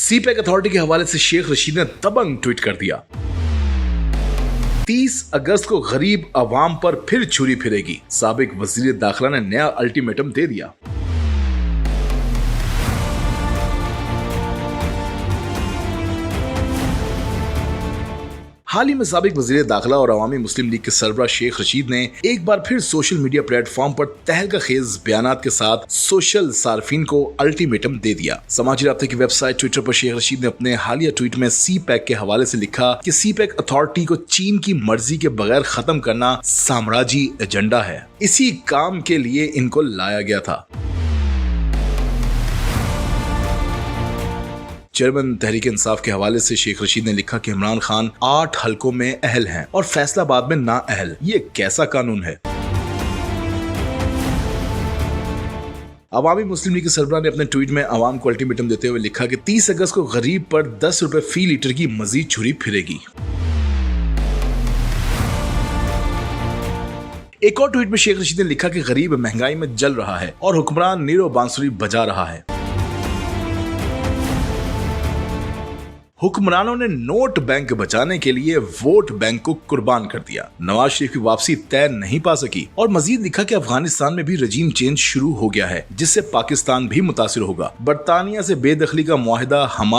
CPEC authority के हवाले से शेख रशीद ने दबंग ट्वीट कर दिया। 30 अगस्त को गरीब अवाम पर फिर छुरी फिरेगी, साबिक वजीर दाखिला ने नया अल्टीमेटम दे दिया। हाल ही में साबिक वजीर दाखिला और अवामी मुस्लिम लीग के सरबराह शेख रशीद ने एक बार फिर सोशल मीडिया प्लेटफॉर्म पर तहलका खेज बयानात के साथ सोशल सार्फिन को अल्टीमेटम दे दिया। समाजी राब्ते की वेबसाइट ट्विटर पर शेख रशीद ने अपने हालिया ट्वीट में सीपैक के हवाले से लिखा कि सीपैक अथॉरिटी को चीन की मर्जी के बगैर खत्म करना साम्राज्यी एजेंडा है, इसी काम के लिए इनको लाया गया था। चेयरमैन तहरीक इंसाफ के हवाले से शेख रशीद ने लिखा कि इमरान खान 8 हलकों में अहल हैं और फैसलाबाद में ना अहल, ये कैसा कानून है। अवामी मुस्लिम लीग के सरबराह ने अपने ट्वीट में अवाम को अल्टीमेटम देते हुए लिखा कि 30 अगस्त को गरीब पर 10 रुपए फी लीटर की मजीद छुरी फिरेगी। एक और ट्वीट में शेख रशीद ने लिखा कि गरीब महंगाई में जल रहा है और हुक्मरान नीरो बांसुरी बजा रहा है। हुक्मरानों ने नोट बैंक बचाने के लिए वोट बैंक को कुर्बान कर दिया। नवाज शरीफ की वापसी तय नहीं पा सकी और मजीद लिखा कि अफगानिस्तान में भी रजीम चेंज शुरू हो गया है, जिससे पाकिस्तान भी मुतासिर होगा। बरतानिया से बेदखली का मुआहिदा हमारा